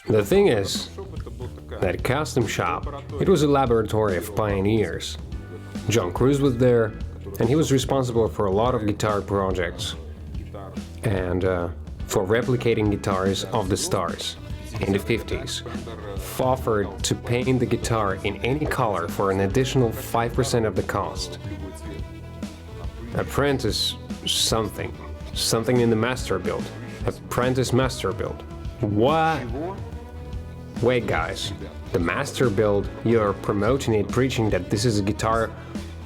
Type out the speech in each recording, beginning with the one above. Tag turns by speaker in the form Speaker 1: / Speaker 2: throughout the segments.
Speaker 1: The thing is that Custom Shop, it was a laboratory of pioneers. John Cruz was there, and he was responsible for a lot of guitar projects and for replicating guitars of the stars. In the 50s, offered to paint the guitar in any color for an additional 5% of the cost. Apprentice something in the master build. Apprentice master build. What? Wait guys, the master build, you're promoting it, preaching that this is a guitar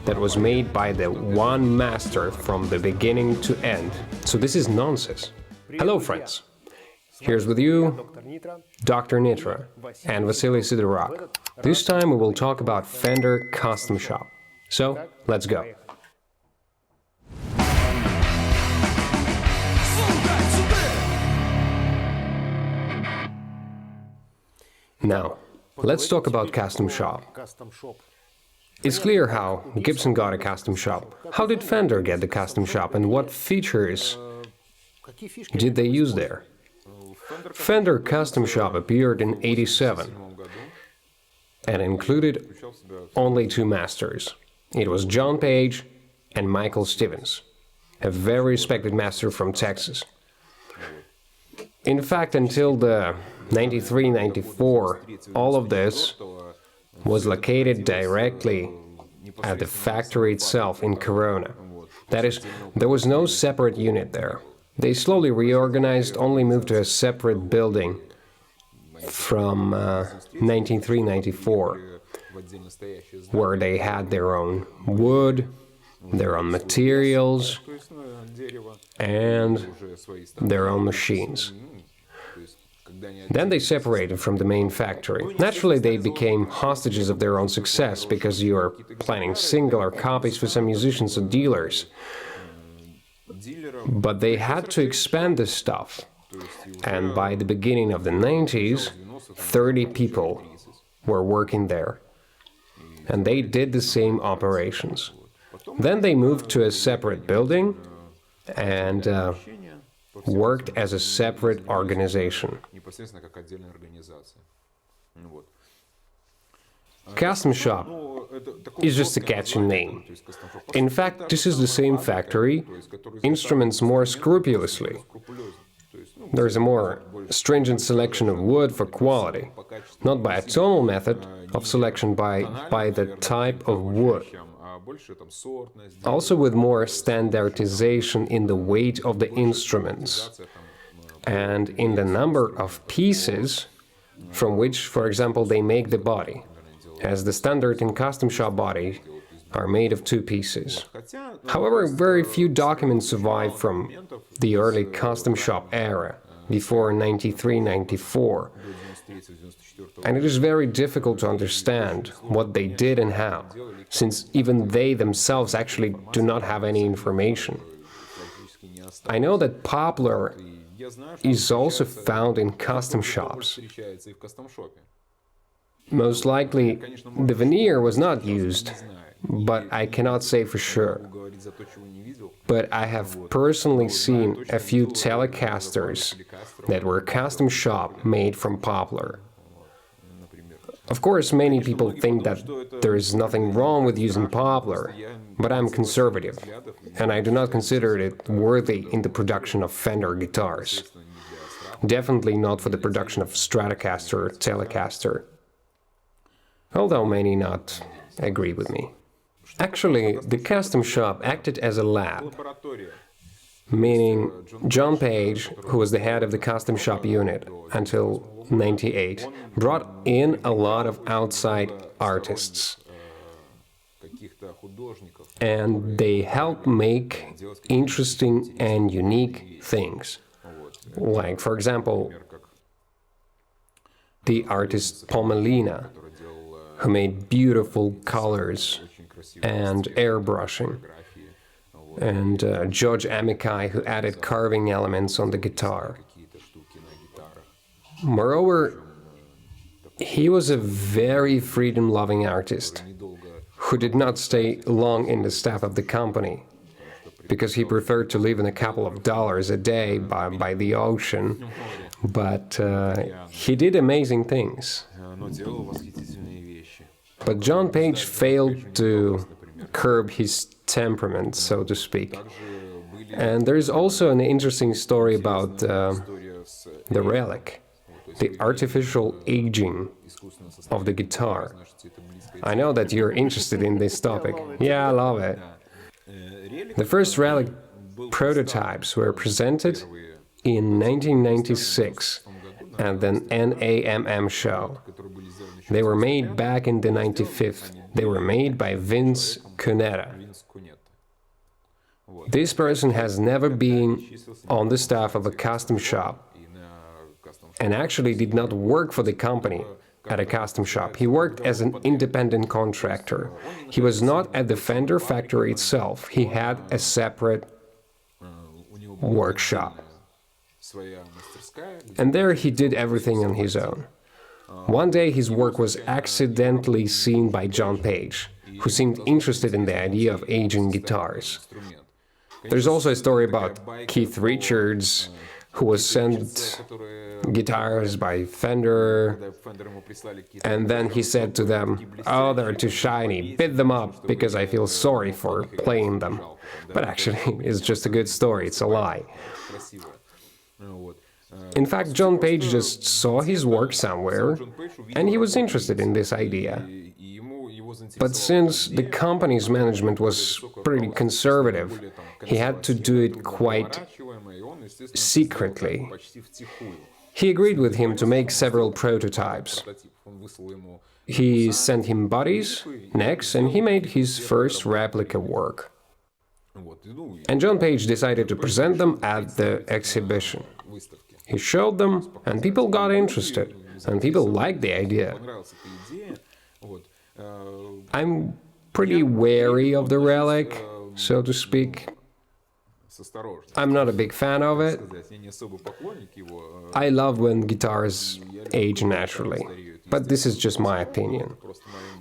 Speaker 1: that was made by the one master from the beginning to end. So this is nonsense. Hello friends, here's with you Dr. Nitra and Vasily Sidorok. This time we will talk about Fender Custom Shop. So, let's go. Now, let's talk about Custom Shop. It's clear how Gibson got a Custom Shop. How did Fender get the Custom Shop and what features did they use there? Fender Custom Shop appeared in '87 and included only two masters. It was John Page and Michael Stevens, a very respected master from Texas. In fact, until the '93-'94, all of this was located directly at the factory itself in Corona. That is, there was no separate unit there. They slowly reorganized, only moved to a separate building from '93-'94, where they had their own wood, their own materials, and their own machines. Then they separated from the main factory. Naturally, they became hostages of their own success, because you are planning singular copies for some musicians or dealers. But they had to expand this stuff, and by the beginning of the '90s, 30 people were working there, and they did the same operations. Then they moved to a separate building and worked as a separate organization. Custom Shop is just a catchy name. In fact, this is the same factory, instruments more scrupulously. There is a more stringent selection of wood for quality, not by a tonal method of selection, by the type of wood. Also with more standardization in the weight of the instruments and in the number of pieces from which, for example, they make the body, as the standard in Custom Shop body are made of 2 pieces. However, very few documents survive from the early Custom Shop era, before '93-'94, and it is very difficult to understand what they did and how, since even they themselves actually do not have any information. I know that poplar is also found in custom shops. Most likely, the veneer was not used, but I cannot say for sure. But I have personally seen a few Telecasters that were Custom Shop made from poplar. Of course, many people think that there is nothing wrong with using poplar, but I'm conservative, and I do not consider it worthy in the production of Fender guitars. Definitely not for the production of Stratocaster or Telecaster, although many not agree with me. Actually, the Custom Shop acted as a lab, meaning John Page, who was the head of the Custom Shop unit until '98, brought in a lot of outside artists, and they helped make interesting and unique things. Like, for example, the artist Pomelina, who made beautiful colors and airbrushing, and George Amichai, who added carving elements on the guitar. Moreover, he was a very freedom-loving artist who did not stay long in the staff of the company, because he preferred to live in a couple of dollars a day by the ocean but he did amazing things. But John Page failed to curb his temperament, so to speak. And there's also an interesting story about the relic, the artificial aging of the guitar. I know that you're interested in this topic. Yeah, I love it. The first relic prototypes were presented in 1996 at the NAMM show. They were made back in the 95th. They were made by Vince Cuneta. This person has never been on the staff of a custom shop and actually did not work for the company at a custom shop. He worked as an independent contractor. He was not at the Fender factory itself. He had a separate workshop. And there he did everything on his own. One day his work was accidentally seen by John Page, who seemed interested in the idea of aging guitars. There's also a story about Keith Richards, who was sent guitars by Fender, and then he said to them, "Oh, they're too shiny, bid them up, because I feel sorry for playing them." But actually, it's just a good story, it's a lie. In fact, John Page just saw his work somewhere, and he was interested in this idea. But since the company's management was pretty conservative, he had to do it quite secretly. He agreed with him to make several prototypes. He sent him bodies, necks, and he made his first replica work. And John Page decided to present them at the exhibition. He showed them, and people got interested, and people liked the idea. I'm pretty wary of the relic, so to speak. I'm not a big fan of it. I love when guitars age naturally, but this is just my opinion.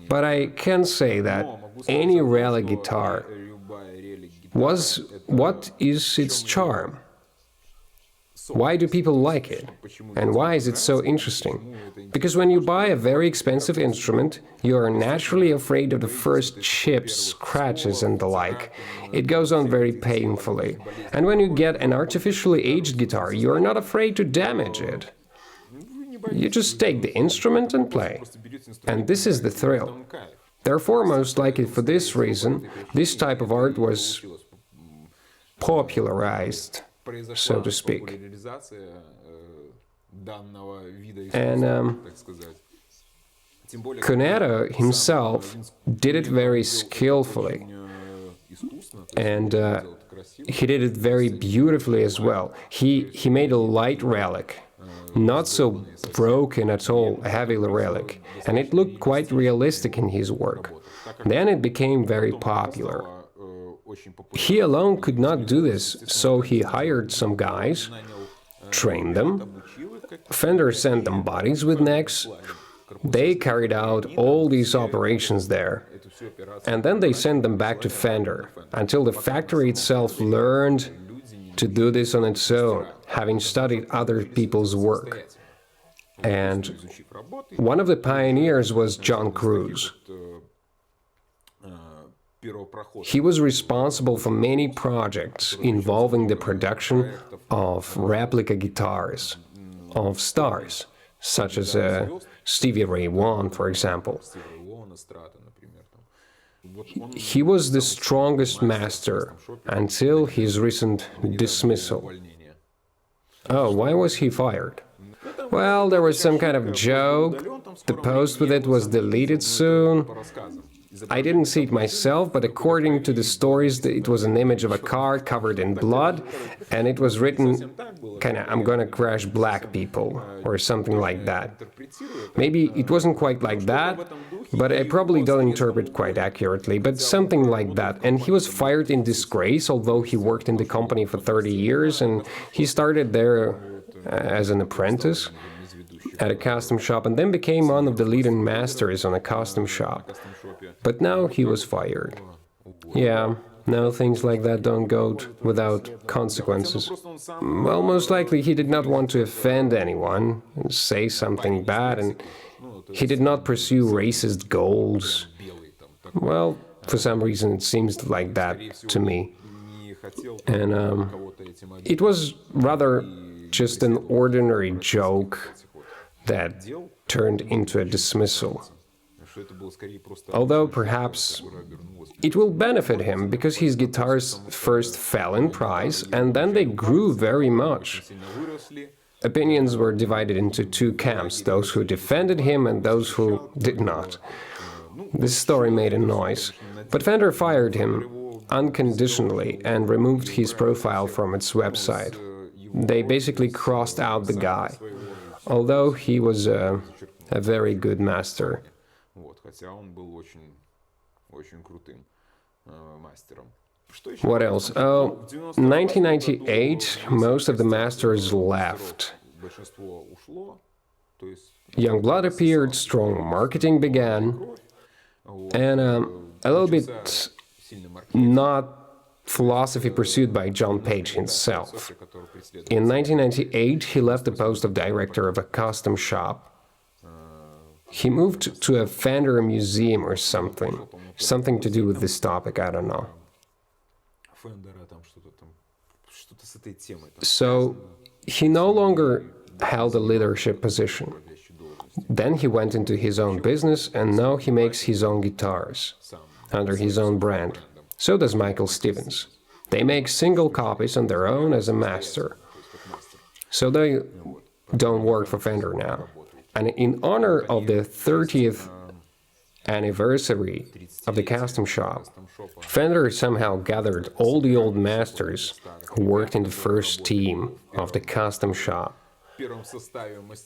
Speaker 1: But I can say that any relic guitar what is its charm? Why do people like it? And why is it so interesting? Because when you buy a very expensive instrument, you are naturally afraid of the first chips, scratches and the like. It goes on very painfully. And when you get an artificially aged guitar, you are not afraid to damage it. You just take the instrument and play. And this is the thrill. Therefore, most likely for this reason, this type of art was popularized, so to speak. And Cuneta himself did it very skillfully, and he did it very beautifully as well. He made a light relic, not so broken at all, a heavy relic, and it looked quite realistic in his work. Then it became very popular. He alone could not do this, so he hired some guys, trained them. Fender sent them bodies with necks. They carried out all these operations there, and then they sent them back to Fender, until the factory itself learned to do this on its own, having studied other people's work. And one of the pioneers was John Cruz. He was responsible for many projects involving the production of replica guitars of stars, such as Stevie Ray Vaughan, for example. He was the strongest master until his recent dismissal. Oh, why was he fired? Well, there was some kind of joke. The post with it was deleted soon. I didn't see it myself, but according to the stories, it was an image of a car covered in blood, and it was written, kinda, "I'm gonna crash black people," or something like that. Maybe it wasn't quite like that, but I probably don't interpret quite accurately, but something like that. And he was fired in disgrace, although he worked in the company for 30 years, and he started there as an apprentice at a custom shop, and then became one of the leading masters on a custom shop. But now he was fired. Yeah, No, things like that don't go without consequences. Well, most likely he did not want to offend anyone, and say something bad, and he did not pursue racist goals. Well, for some reason it seems like that to me. And it was rather just an ordinary joke that turned into a dismissal. Although perhaps it will benefit him because his guitars first fell in price and then they grew very much. Opinions were divided into two camps, those who defended him and those who did not. This story made a noise, but Fender fired him unconditionally and removed his profile from its website. They basically crossed out the guy, although he was a very good master. What else? Oh, 1998, most of the masters left. Young blood appeared, strong marketing began, and a little bit not philosophy pursued by John Page himself. In 1998, he left the post of director of a custom shop. He moved to a Fender museum or something to do with this topic, I don't know. So, he no longer held a leadership position. Then he went into his own business, and now he makes his own guitars, under his own brand. So does Michael Stevens. They make single copies on their own as a master. So they don't work for Fender now. And in honor of the 30th anniversary of the custom shop, Fender somehow gathered all the old masters who worked in the first team of the custom shop.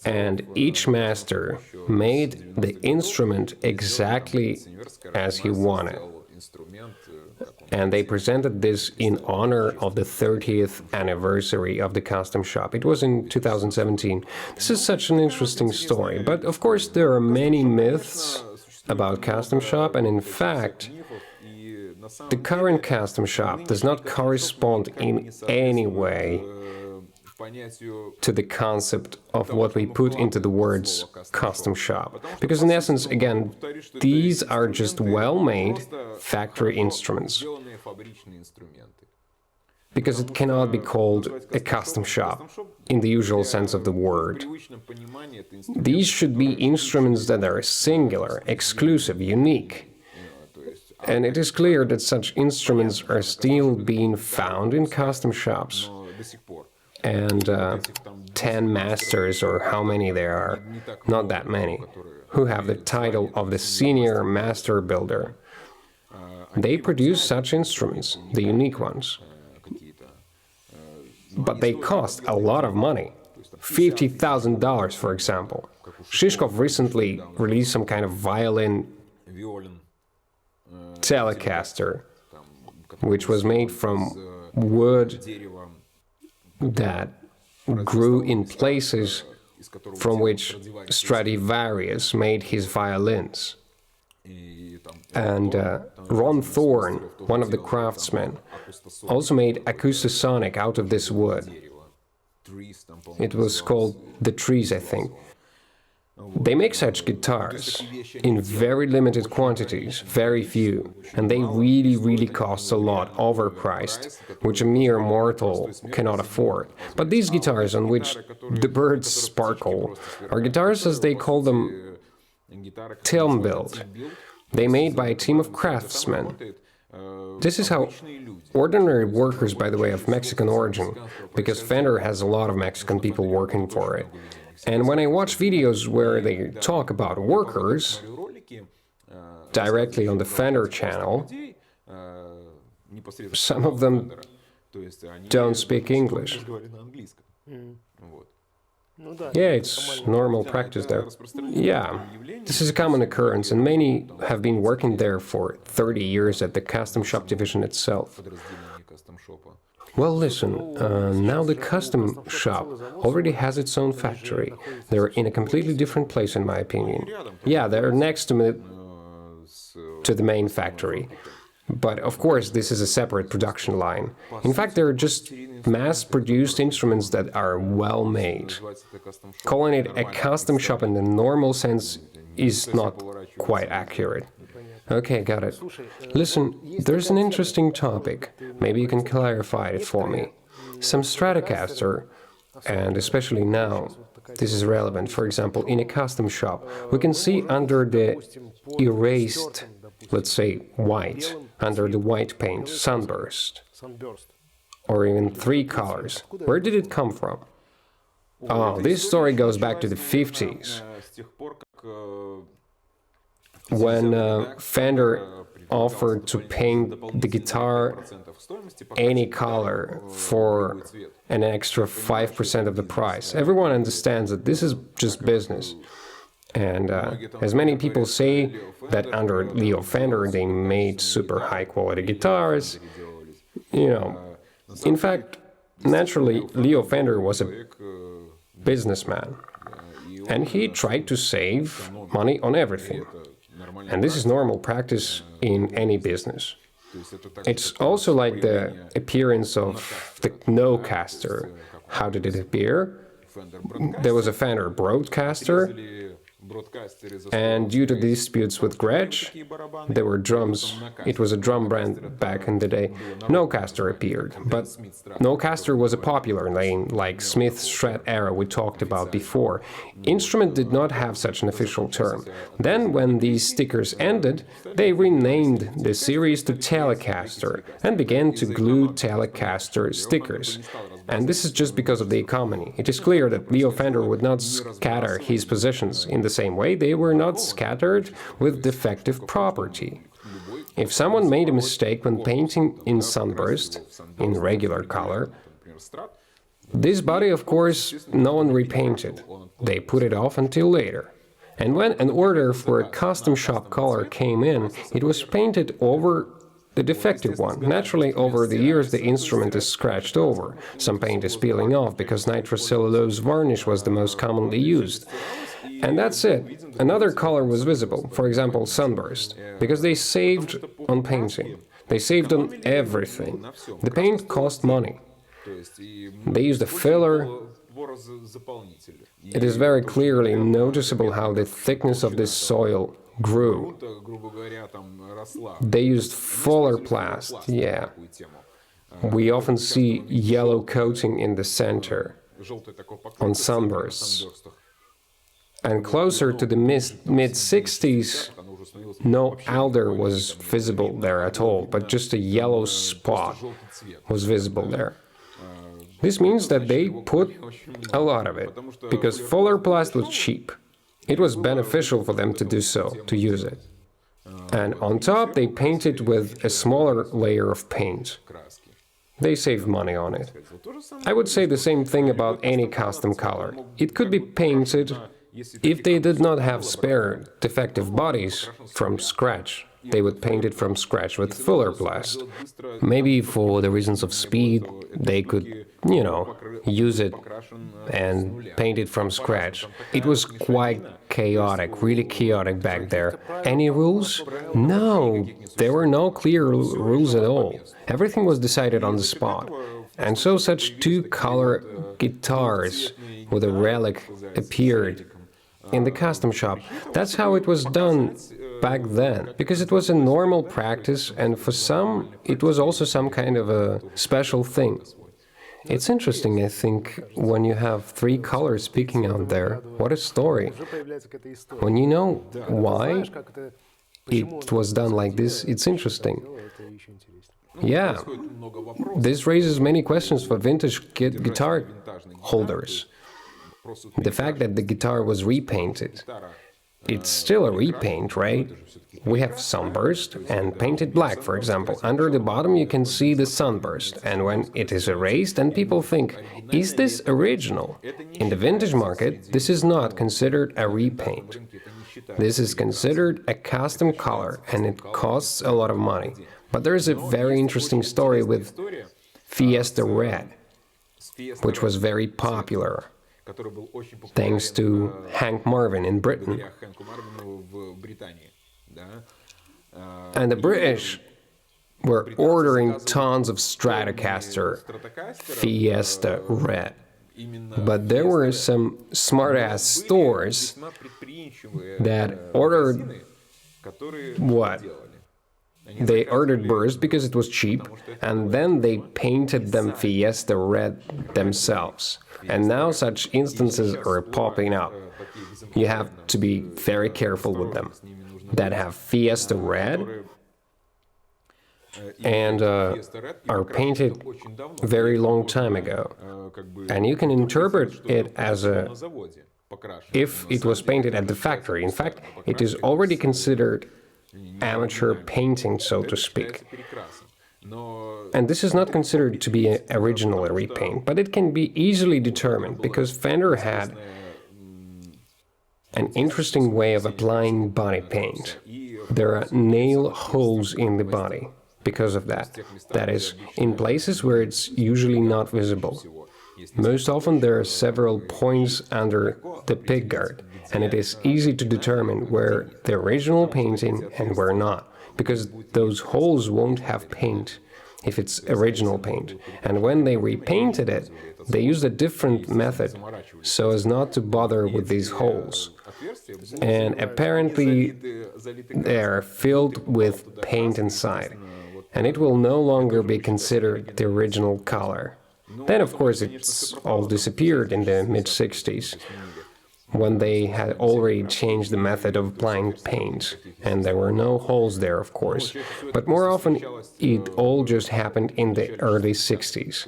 Speaker 1: And each master made the instrument exactly as he wanted. And they presented this in honor of the 30th anniversary of the custom shop. It was in 2017. This is such an interesting story, but of course there are many myths about custom shop, and in fact, the current custom shop does not correspond in any way to the concept of what we put into the words custom shop. Because in essence, again, these are just well-made factory instruments. Because it cannot be called a custom shop in the usual sense of the word. These should be instruments that are singular, exclusive, unique. And it is clear that such instruments are still being found in custom shops. And 10 masters, or how many there are, not that many, who have the title of the senior master builder. They produce such instruments, the unique ones. But they cost a lot of money. $50,000, for example. Shishkov recently released some kind of violin Telecaster, which was made from wood that grew in places from which Stradivarius made his violins. And Ron Thorne, one of the craftsmen, also made Acoustasonic out of this wood. It was called The Trees, I think. They make such guitars in very limited quantities, very few, and they really cost a lot, overpriced, which a mere mortal cannot afford. But these guitars on which the birds sparkle are guitars, as they call them, Tilm-built. They made by a team of craftsmen. This is how ordinary workers, by the way, of Mexican origin, because Fender has a lot of Mexican people working for it. And when I watch videos where they talk about workers directly on the Fender channel, some of them don't speak English. Yeah, it's normal practice there. Yeah, this is a common occurrence, and many have been working there for 30 years at the custom shop division itself. Well, listen, now the custom shop already has its own factory. They're in a completely different place, in my opinion. Yeah, they're next to the main factory. But of course, this is a separate production line. In fact, they're just mass-produced instruments that are well made. Calling it a custom shop in the normal sense is not quite accurate. Okay, got it. Listen, there's an interesting topic. Maybe you can clarify it for me. Some Stratocaster, and especially now, this is relevant. For example, in a custom shop, we can see under the erased, let's say, white, under the white paint, sunburst, or even 3 colors. Where did it come from? Oh, this story goes back to the 50s, when Fender offered to paint the guitar any color for an extra 5% of the price. Everyone understands that this is just business. And as many people say that under Leo Fender they made super high quality guitars, you know, in fact, naturally, Leo Fender was a businessman, and he tried to save money on everything. And this is normal practice in any business. It's also like the appearance of the Nocaster. How did it appear? There was a Fender Broadcaster, and due to disputes with Gretsch, there were drums. It was a drum brand back in the day. Nocaster appeared, but Nocaster was a popular name, like Smith Strat era we talked about before. Instrument did not have such an official term. Then, when these stickers ended, they renamed the series to Telecaster and began to glue Telecaster stickers. And this is just because of the economy. It is clear that Leo Fender would not scatter his possessions in the same way they were not scattered with defective property. If someone made a mistake when painting in sunburst, in regular color, this body, of course, no one repainted. They put it off until later. And when an order for a custom shop color came in, it was painted over the defective one. Naturally, over the years, the instrument is scratched over. Some paint is peeling off because nitrocellulose varnish was the most commonly used. And that's it. Another color was visible, for example, sunburst, because they saved on painting. They saved on everything. The paint cost money. They used a filler. It is very clearly noticeable how the thickness of this soil grew. They used fuller plast, yeah. We often see yellow coating in the center on sunbursts. And closer to the mid-60s, no alder was visible there at all, but just a yellow spot was visible there. This means that they put a lot of it, because fuller plast was cheap. It was beneficial for them to do so, to use it. And on top, they painted with a smaller layer of paint. They saved money on it. I would say the same thing about any custom color. It could be painted if they did not have spare defective bodies from scratch. They would paint it from scratch with fuller plast. Maybe for the reasons of speed, they could, use it and paint it from scratch. It was quite chaotic, really chaotic back there. Any rules? No, there were no clear rules at all. Everything was decided on the spot. And so such two-color guitars with a relic appeared in the custom shop. That's how it was done back then, because it was a normal practice, and for some, it was also some kind of a special thing. It's interesting, I think, when you have 3 colors speaking out there. What a story. When you know why it was done like this, it's interesting. Yeah, this raises many questions for vintage guitar holders. The fact that the guitar was repainted. It's still a repaint, right? We have sunburst and painted black, for example. Under the bottom you can see the sunburst, and when it is erased, and people think, is this original? In the vintage market, this is not considered a repaint. This is considered a custom color, and it costs a lot of money. But there is a very interesting story with Fiesta Red, which was very popular, thanks to Hank Marvin in Britain. And the British were ordering tons of Stratocaster Fiesta Red. But there were some smart-ass stores that ordered what? They ordered burst because it was cheap, and then they painted them Fiesta Red themselves. And now such instances are popping up. You have to be very careful with them. That have Fiesta Red and are painted very long time ago. And you can interpret it as if it was painted at the factory. In fact, it is already considered amateur painting, so to speak. And this is not considered to be an original repaint, but it can be easily determined because Fender had an interesting way of applying body paint. There are nail holes in the body because of that. That is, in places where it's usually not visible. Most often there are several points under the pickguard, and it is easy to determine where the original painting and where not, because those holes won't have paint if it's original paint. And when they repainted it, they used a different method so as not to bother with these holes. And apparently they're filled with paint inside, and it will no longer be considered the original color. Then, of course, it's all disappeared in the mid-60s, when they had already changed the method of applying paint, and there were no holes there, of course. But more often, it all just happened in the early 60s.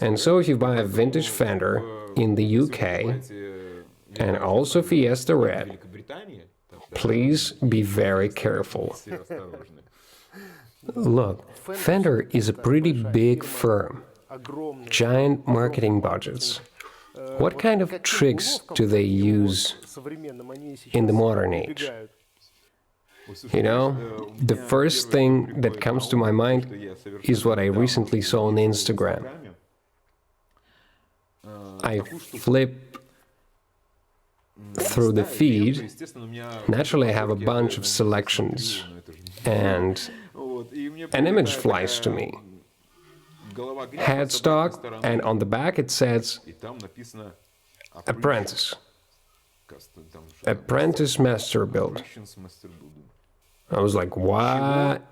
Speaker 1: And so if you buy a vintage Fender in the UK, and also Fiesta Red, please be very careful. Look, Fender is a pretty big firm. Giant marketing budgets. What kind of tricks do they use in the modern age? You know, the first thing that comes to my mind is what I recently saw on Instagram. I flip through the feed. Naturally, I have a bunch of selections, and an image flies to me. Headstock, and on the back it says Apprentice. Apprentice Master Build. I was like, what?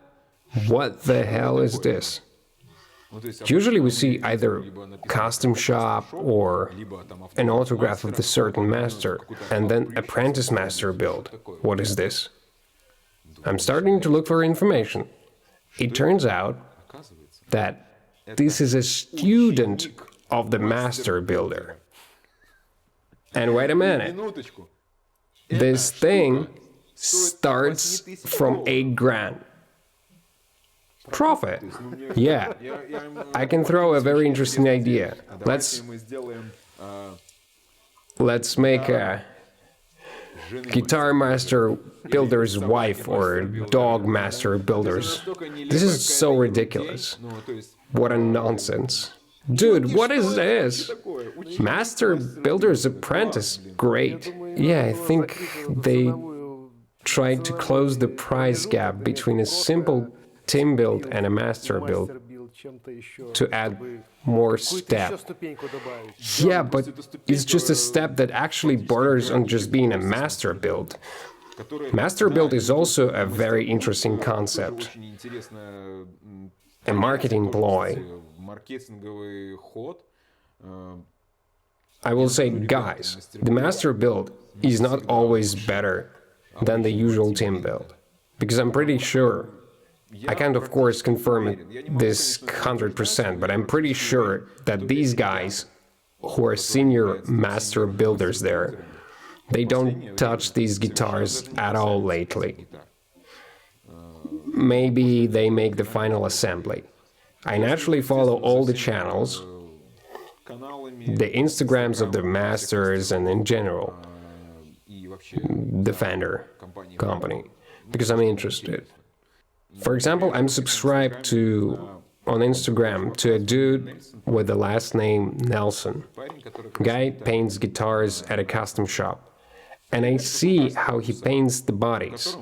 Speaker 1: What the hell is this? Usually we see either Customshop or an autograph of the certain master, and then Apprentice Master Build. What is this? I'm starting to look for information. It turns out that this is a student of the master builder. And wait a minute. This thing starts from $8,000. Profit. Yeah. I can throw a very interesting idea. Let's make a guitar master builder's wife or dog master builder's. This is so ridiculous. What a nonsense. Dude, what is this? Master Builder's Apprentice. Great. Yeah, I think they tried to close the price gap between a simple team build and a master build to add more step. Yeah, but it's just a step that actually borders on just being a master build. Master build is also a very interesting concept. A marketing ploy. I will say, guys, the master build is not always better than the usual team build. Because I'm pretty sure, I can't of course confirm this 100%, but I'm pretty sure that these guys, who are senior master builders there, they don't touch these guitars at all lately. Maybe they make the final assembly. I naturally follow all the channels, the Instagrams of the masters, and in general, the Fender company, because I'm interested. For example, I'm subscribed on Instagram to a dude with the last name Nelson. Guy paints guitars at a custom shop, and I see how he paints the bodies.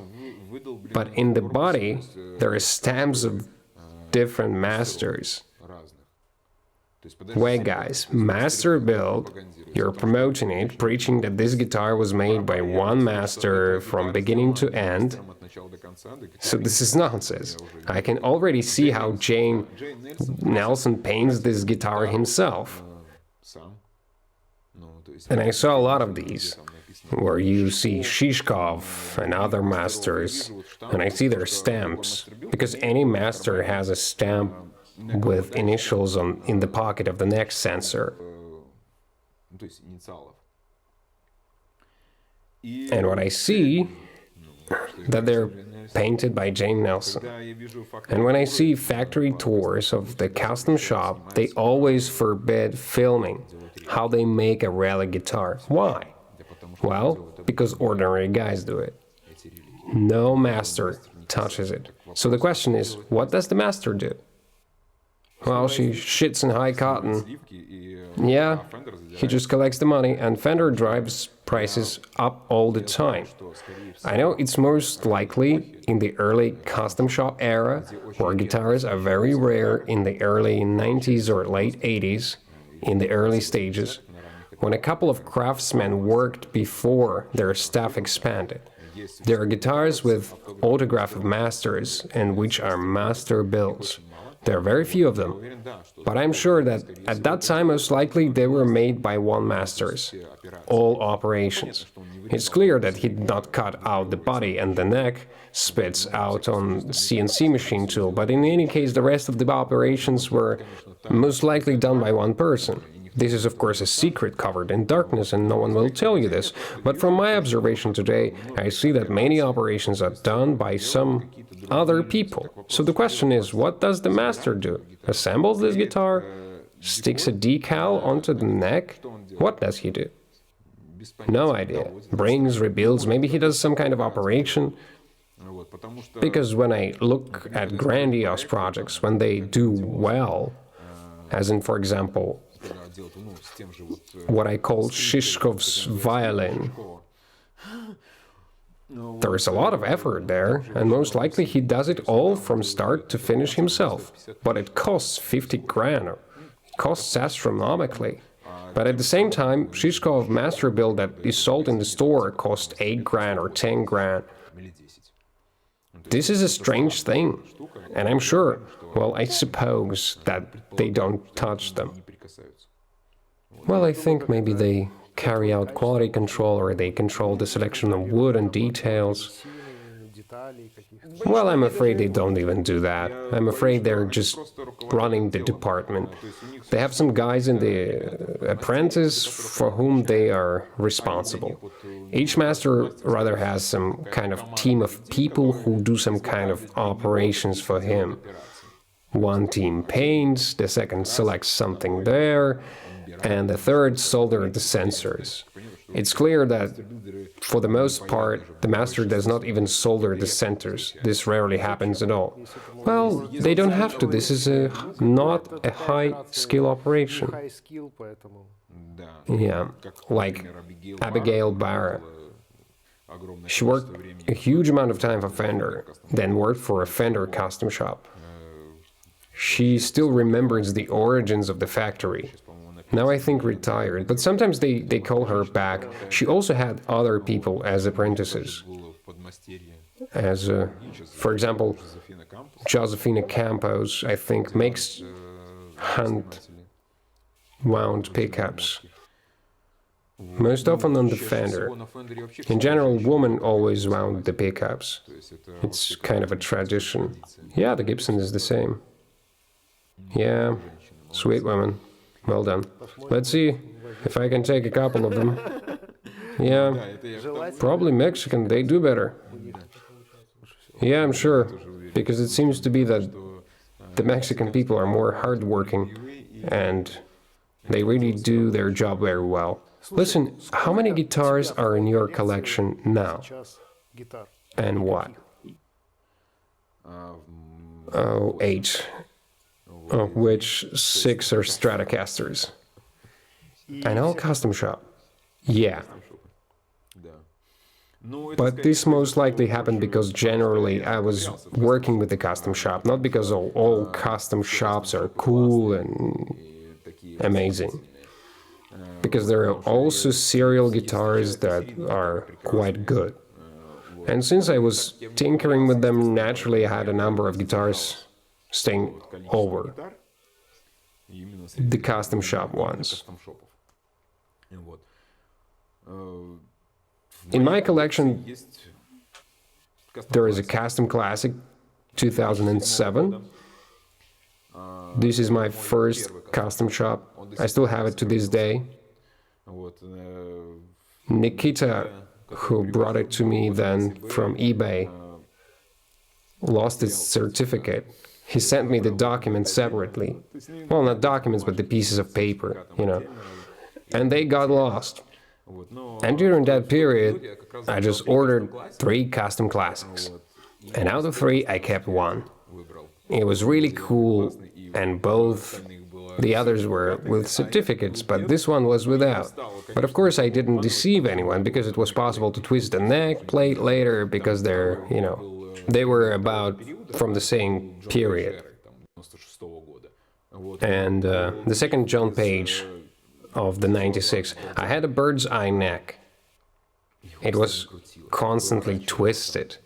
Speaker 1: But in the body, there are stamps of different masters. Wait guys, master build, you're promoting it, preaching that this guitar was made by one master from beginning to end. So this is nonsense. I can already see how Jane Nelson paints this guitar himself. And I saw a lot of these, where you see Shishkov and other masters, and I see their stamps, because any master has a stamp with initials in the pocket of the neck sensor. And what I see, that they're painted by Jane Nelson. And when I see factory tours of the custom shop, they always forbid filming how they make a relic guitar. Why? Well, because ordinary guys do it. No master touches it. So the question is, what does the master do? Well, she shits in high cotton. Yeah, he just collects the money, and Fender drives prices up all the time. I know it's most likely in the early custom shop era, where guitars are very rare in the early 90s or late 80s, in the early stages, when a couple of craftsmen worked before their staff expanded. There are guitars with autograph of masters, and which are master builds. There are very few of them, but I'm sure that at that time most likely they were made by one masters, all operations. It's clear that he did not cut out the body and the neck spits out on CNC machine tool, but in any case the rest of the operations were most likely done by one person. This is of course a secret covered in darkness and no one will tell you this, but from my observation today I see that many operations are done by some other people. So the question is, what does the master do? Assembles this guitar? Sticks a decal onto the neck? What does he do? No idea. Brings, rebuilds, maybe he does some kind of operation. Because when I look at grandiose projects, when they do well, as in for example, what I call Shishkov's violin, there is a lot of effort there, and most likely he does it all from start to finish himself. But it costs 50 grand, it costs astronomically. But at the same time, Shishkov master build that is sold in the store costs 8 grand or 10 grand. This is a strange thing, and I'm sure, well, I suppose that they don't touch them. Well, I think maybe they carry out quality control or they control the selection of wood and details. Well, I'm afraid they don't even do that. I'm afraid they're just running the department. They have some guys in the apprentice for whom they are responsible. Each master rather has some kind of team of people who do some kind of operations for him. One team paints, the second selects something there, and the third solder the sensors. It's clear that, for the most part, the master does not even solder the sensors. This rarely happens at all. Well, they don't have to. This is not a high-skill operation. Yeah, like Abigail Barra. She worked a huge amount of time for Fender, then worked for a Fender Customshop. She still remembers the origins of the factory. Now I think retired, but sometimes they call her back. She also had other people as apprentices. As, for example, Josefina Campos, I think, makes hand-wound pickups. Most often on the Fender. In general, women always wound the pickups. It's kind of a tradition. Yeah, the Gibson is the same. Yeah, sweet women. Well done. Let's see if I can take a couple of them. Yeah, probably Mexican, they do better. Yeah, I'm sure, because it seems to be that the Mexican people are more hardworking and they really do their job very well. Listen, how many guitars are in your collection now? And what? Oh, 8. Of which 6 are Stratocasters. And all custom shop. Yeah. But this most likely happened because generally I was working with the custom shop, not because all custom shops are cool and amazing. Because there are also serial guitars that are quite good. And since I was tinkering with them, naturally I had a number of guitars staying over the custom shop ones. In my collection, there is a Custom Classic 2007. This is my first custom shop. I still have it to this day. Nikita, who brought it to me then from eBay, lost his certificate. He sent me the documents separately. Well, not documents, but the pieces of paper, you know. And they got lost. And during that period, I just ordered 3 custom classics. And out of 3, I kept 1. It was really cool, and both the others were with certificates, but this one was without. But of course I didn't deceive anyone, because it was possible to twist the neck plate later, because they're, you know, they were about from the same period. And the second John Page of the 96, I had a bird's eye neck. It was constantly twisted.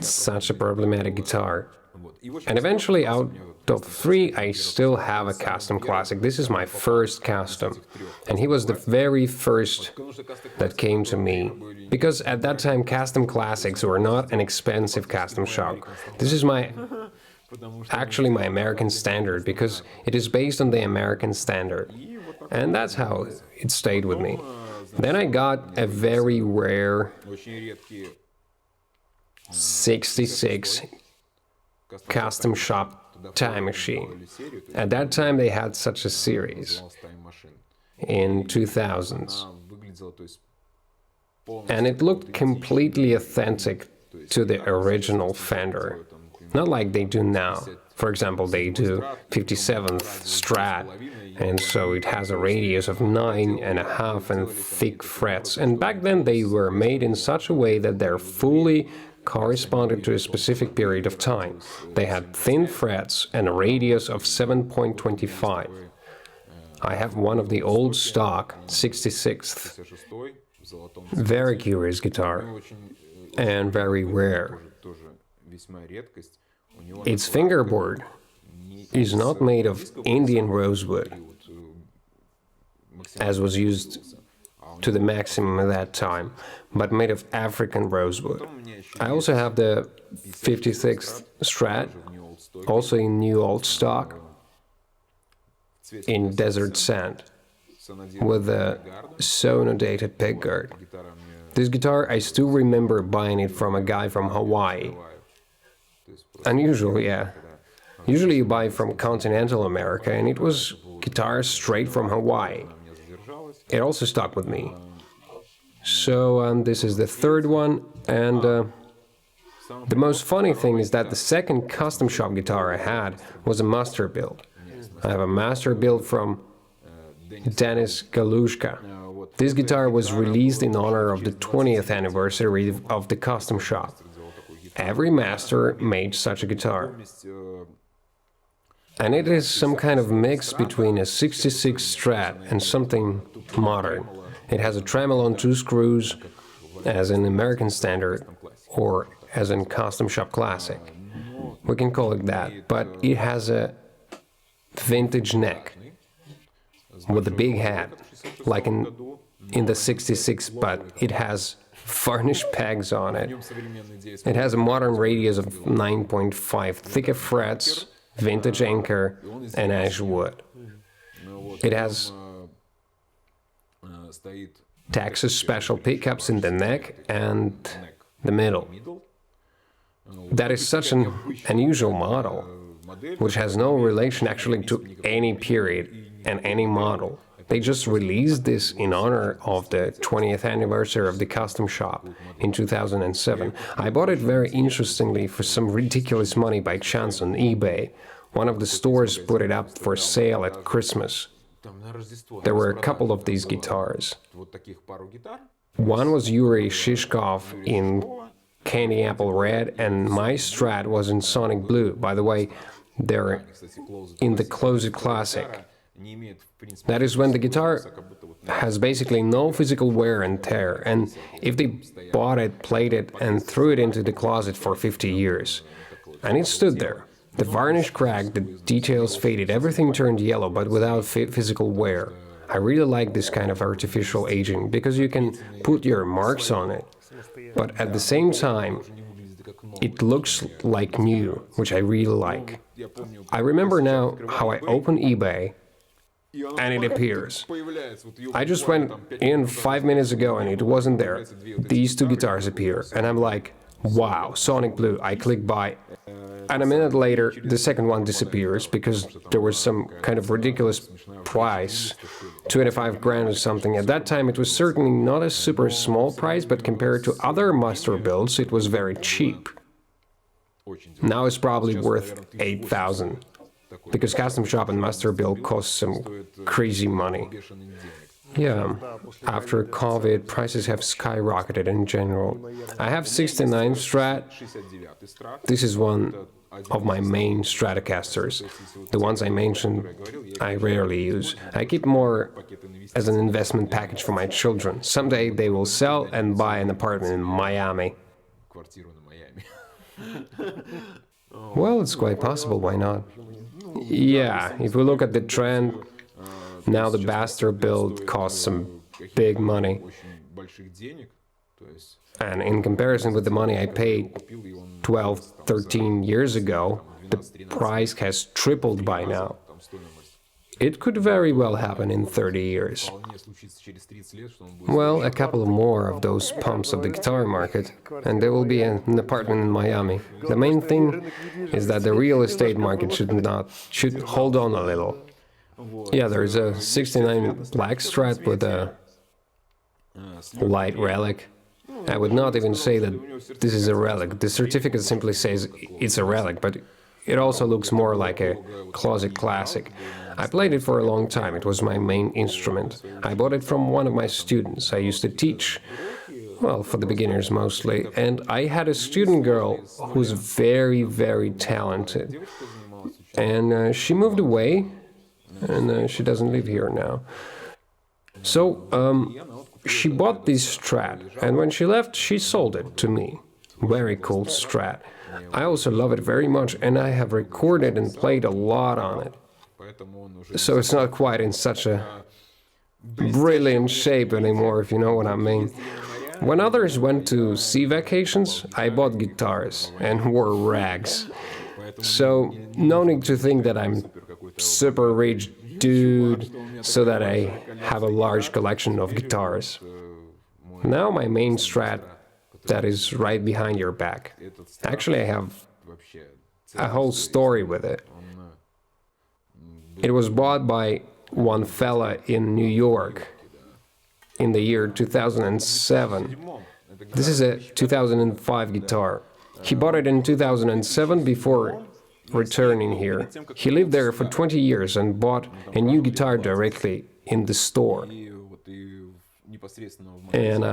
Speaker 1: Such a problematic guitar. And eventually, out of 3, I still have a custom classic. This is my first custom. And he was the very first that came to me. Because at that time, custom classics were not an expensive custom shop. This is actually my American standard, because it is based on the American standard. And that's how it stayed with me. Then I got a very rare 66 custom shop time machine. At that time they had such a series in 2000s. And it looked completely authentic to the original Fender. Not like they do now. For example, they do 57th Strat, and so it has a radius of 9.5 and thick frets. And back then they were made in such a way that they're fully corresponded to a specific period of time. They had thin frets and a radius of 7.25. I have one of the old stock 66th. Very curious guitar and very rare. Its fingerboard is not made of Indian rosewood, as was used to the maximum at that time, but made of African rosewood. I also have the 56th Strat, also in new old stock, in desert sand, with a sonodated pickguard. This guitar, I still remember buying it from a guy from Hawaii. Unusual, yeah. Usually you buy from continental America, and it was guitars straight from Hawaii. It also stuck with me. So this is the third one, and the most funny thing is that the second custom shop guitar I had was a master build. I have a master build from Denis Galushka. This guitar was released in honor of the 20th anniversary of the custom shop. Every master made such a guitar. And it is some kind of mix between a 66 Strat and something modern. It has a tremolo on 2 screws, as in American standard, or as in custom shop classic. We can call it that, but it has a vintage neck with a big hat, like in the 66, but it has varnish pegs on it. It has a modern radius of 9.5, thicker frets, vintage anchor, and ash wood. It has Texas special pickups in the neck and the middle. That is such an unusual model, which has no relation actually to any period and any model. They just released this in honor of the 20th anniversary of the custom shop in 2007. I bought it very interestingly for some ridiculous money by chance on eBay. One of the stores put it up for sale at Christmas. There were a couple of these guitars. One was Yuri Shishkov in Candy Apple Red, and my Strat was in Sonic Blue. By the way, they're in the Closet Classic. That is when the guitar has basically no physical wear and tear, and if they bought it, played it, and threw it into the closet for 50 years, and it stood there. The varnish cracked, the details faded, everything turned yellow, but without physical wear. I really like this kind of artificial aging, because you can put your marks on it, but at the same time, it looks like new, which I really like. I remember now how I open eBay, and it appears. I just went in 5 minutes ago and it wasn't there. These two guitars appear, and I'm like, wow, Sonic Blue. I click buy, and a minute later the second one disappears because there was some kind of ridiculous price, 25 grand or something. At that time it was certainly not a super small price, but compared to other master builds it was very cheap. Now it's probably worth 8,000. Because Customshop and master build cost some crazy money. Yeah, after COVID, prices have skyrocketed in general. I have 69 Strat. This is one of my main Stratocasters. The ones I mentioned, I rarely use. I keep more as an investment package for my children. Someday they will sell and buy an apartment in Miami. Well, it's quite possible, why not? Yeah, if we look at the trend, now the Baster build costs some big money. And in comparison with the money I paid 12, 13 years ago, the price has tripled by now. It could very well happen in 30 years. Well, a couple more of those pumps of the guitar market, and there will be an apartment in Miami. The main thing is that the real estate market should hold on a little. Yeah, there's a 69 black Strat with a light relic. I would not even say that this is a relic. The certificate simply says it's a relic, but it also looks more like a closet classic. I played it for a long time. It was my main instrument. I bought it from one of my students. I used to teach, well, for the beginners mostly, and I had a student girl who's very, very talented. And she moved away, and she doesn't live here now. So, she bought this Strat, and when she left, she sold it to me. Very cool Strat. I also love it very much, and I have recorded and played a lot on it. So it's not quite in such a brilliant shape anymore, if you know what I mean. When others went to sea vacations, I bought guitars and wore rags. So no need to think that I'm super rich dude, so that I have a large collection of guitars. Now my main Strat, that is right behind your back. Actually, I have a whole story with it. It was bought by one fella in New York in the year 2007. This is a 2005 guitar. He bought it in 2007 before returning here. He lived there for 20 years and bought a new guitar directly in the store. And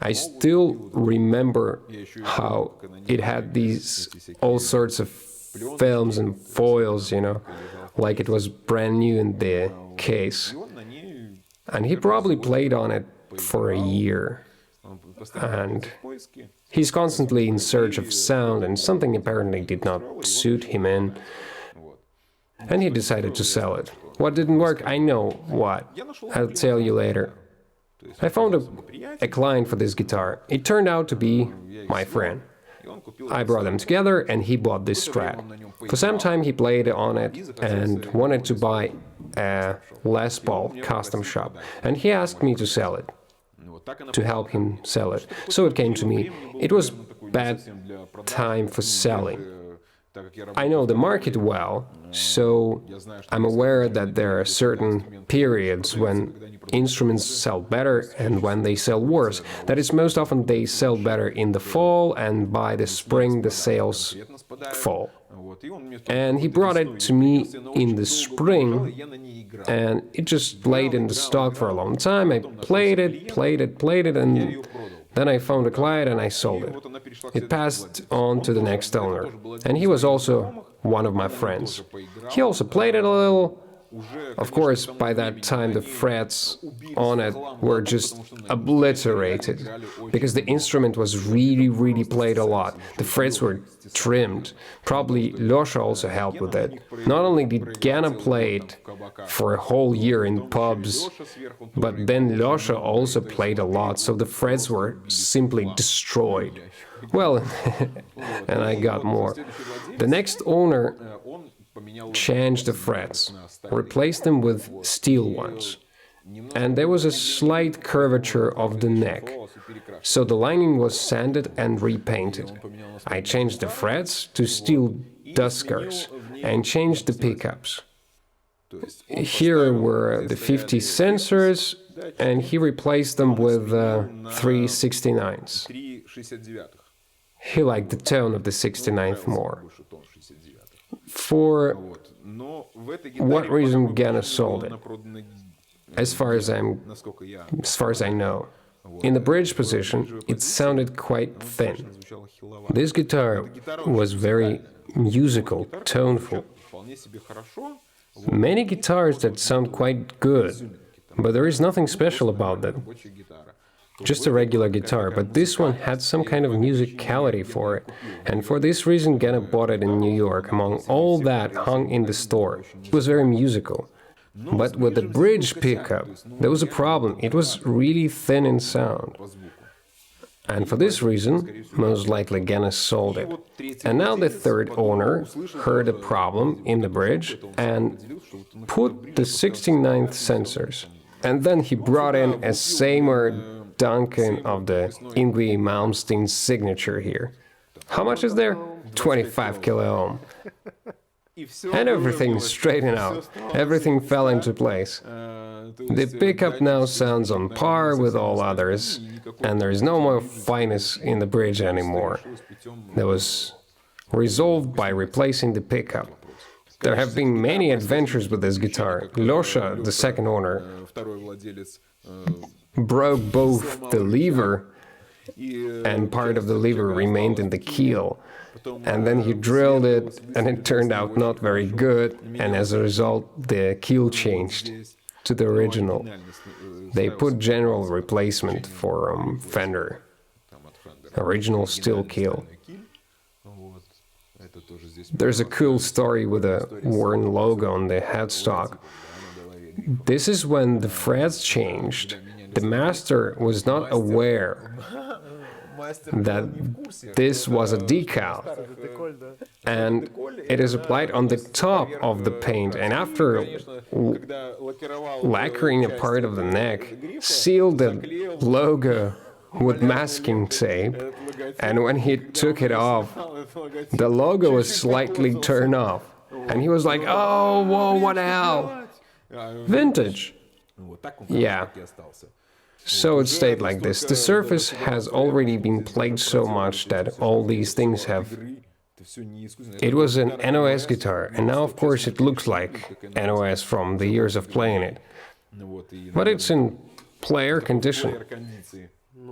Speaker 1: I still remember how it had these all sorts of films and foils, you know, like it was brand new in the case. And he probably played on it for a year. And he's constantly in search of sound, and something apparently did not suit him in. And he decided to sell it. What didn't work? I know what. I'll tell you later. I found a client for this guitar. It turned out to be my friend. I brought them together and he bought this Strat. For some time he played on it and wanted to buy a Les Paul Customshop, and he asked me to sell it, to help him sell it. So it came to me. It was bad time for selling. I know the market well, so I'm aware that there are certain periods when instruments sell better and when they sell worse. That is, most often they sell better in the fall, and by the spring the sales fall. And he brought it to me in the spring, and it just laid in the stock for a long time. I played it, and then I found a client and I sold it. It passed on to the next owner, and he was also one of my friends. He also played it a little. Of course, by that time the frets on it were just obliterated, because the instrument was really played a lot. The frets were trimmed. Probably Losha also helped with it. Not only did Gana play it for a whole year in pubs, but then Losha also played a lot, so the frets were simply destroyed. Well, and I got more. The next owner changed the frets, replaced them with steel ones, and there was a slight curvature of the neck, so the lining was sanded and repainted. I changed the frets to steel duskers and changed the pickups. Here were the 50 sensors, and he replaced them with 369s. He liked the tone of the 69th more. For what reason Gana sold it? As far as I know, in the bridge position, it sounded quite thin. This guitar was very musical, toneful. Many guitars that sound quite good, but there is nothing special about them. Just a regular guitar, but this one had some kind of musicality for it, and for this reason Gana bought it in New York among all that hung in the store. It was very musical. But with the bridge pickup, there was a problem. It was really thin in sound. And for this reason, most likely Gana sold it. And now the third owner heard a problem in the bridge and put the 69th sensors. And then he brought in a Seymour Duncan of the Yngwie Malmsteen signature here. How much is there? 25 kilo ohm. And everything straightened out. Everything fell into place. The pickup now sounds on par with all others, and there is no more fineness in the bridge anymore. That was resolved by replacing the pickup. There have been many adventures with this guitar. Losha, the second owner, broke both the lever, and part of the lever remained in the keel. And then he drilled it, and it turned out not very good, and as a result the keel changed to the original. They put general replacement for Fender, original steel keel. There's a cool story with a worn logo on the headstock. This is when the frets changed. The master was not aware that this was a decal, and it is applied on the top of the paint, and after lacquering a part of the neck, sealed the logo with masking tape, and when he took it off, the logo was slightly turned off, and he was like, "Oh, whoa, what the hell? Vintage." Yeah. So it stayed like this. The surface has already been played so much that all these things have... It was an NOS guitar, and now of course it looks like NOS from the years of playing it. But it's in player condition.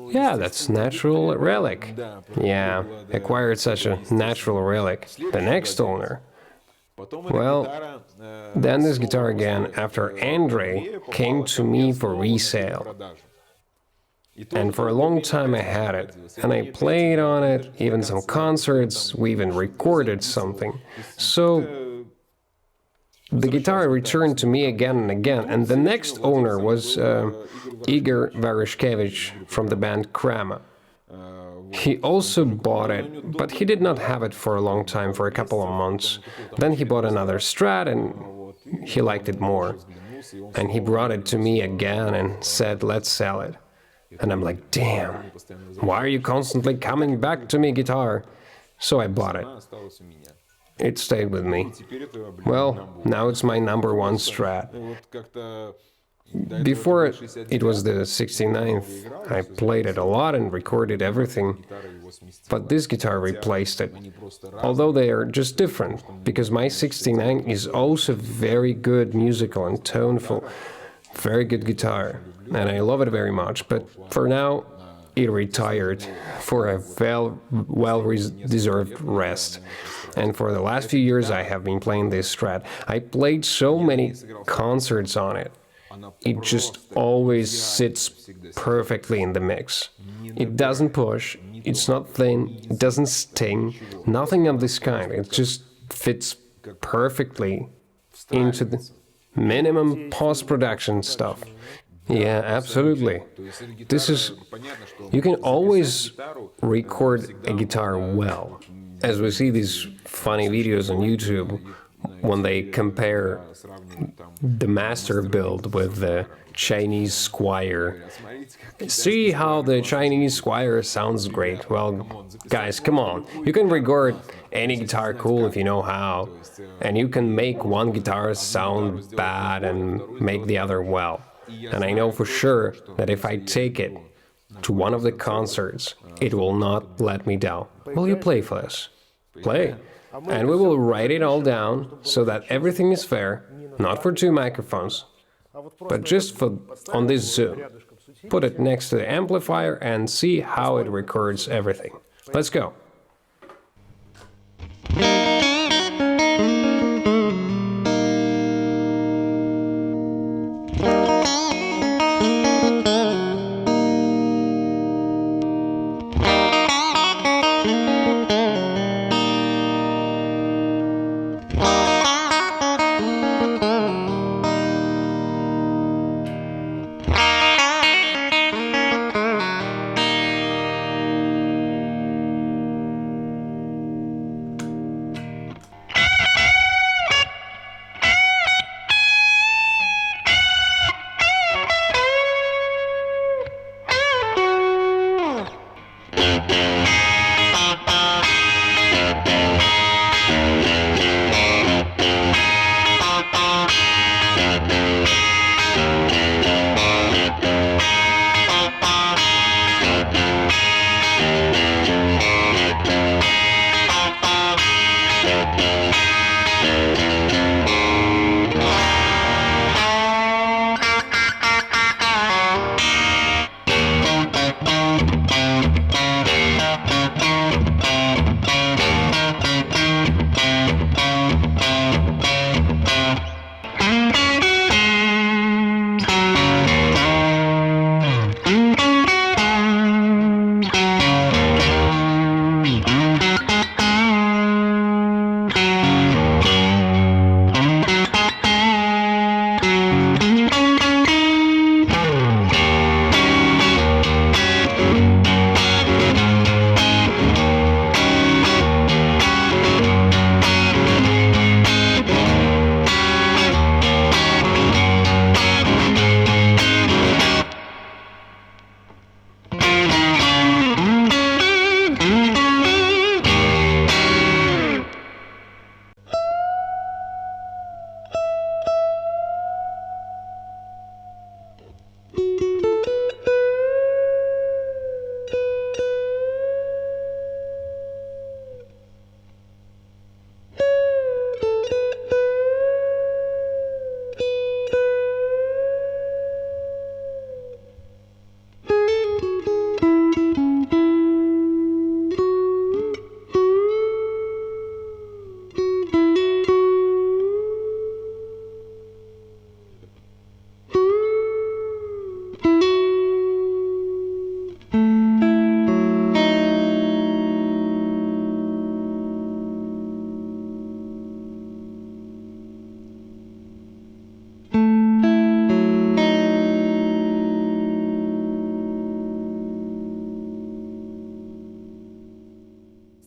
Speaker 1: Yeah, that's natural relic. Yeah, acquired such a natural relic. The next owner. Well, then this guitar again, after Andre came to me for resale. And for a long time I had it, and I played on it, even some concerts, we even recorded something. So the guitar returned to me again and again, and the next owner was Igor Vereshkevich from the band Krama. He also bought it, but he did not have it for a long time, for a couple of months. Then he bought another Strat, and he liked it more. And he brought it to me again and said, "Let's sell it." And I'm like, damn, why are you constantly coming back to me, guitar? So I bought it. It stayed with me. Well, now it's my #1 Strat. Before it was the 69th, I played it a lot and recorded everything, but this guitar replaced it. Although they are just different, because my 69 is also very good musical and toneful, very good guitar, and I love it very much, but for now it retired for a well-deserved rest. And for the last few years I have been playing this Strat. I played so many concerts on it. It just always sits perfectly in the mix. It doesn't push, it's not thin, it doesn't sting, nothing of this kind. It just fits perfectly into the minimum post-production stuff. Yeah, absolutely. You can always record a guitar well. As we see these funny videos on YouTube, when they compare the master build with the Chinese Squire. See how the Chinese Squire sounds great. Well, guys, come on. You can record any guitar cool if you know how. And you can make one guitar sound bad and make the other well. And I know for sure that if I take it to one of the concerts, it will not let me down. Will you play for us? Play. And we will write it all down so that everything is fair, not for two microphones, but just for on this Zoom. Put it next to the amplifier and see how it records everything. Let's go.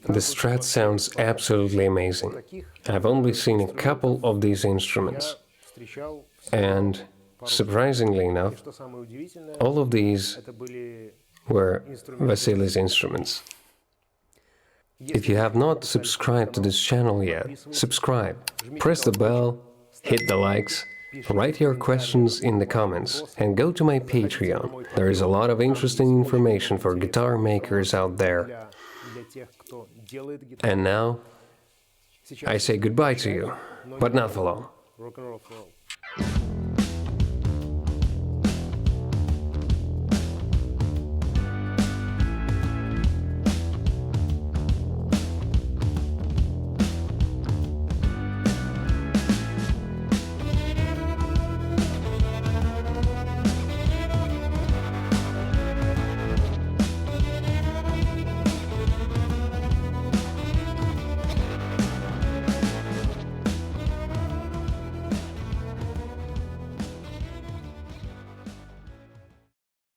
Speaker 1: The Strat sounds absolutely amazing. I've only seen a couple of these instruments, and surprisingly enough, all of these were Vasily's instruments. If you have not subscribed to this channel yet, subscribe, press the bell, hit the likes, Write your questions in the comments and go to my Patreon. There is a lot of interesting information for guitar makers out there. And now, I say goodbye to you, but not for long.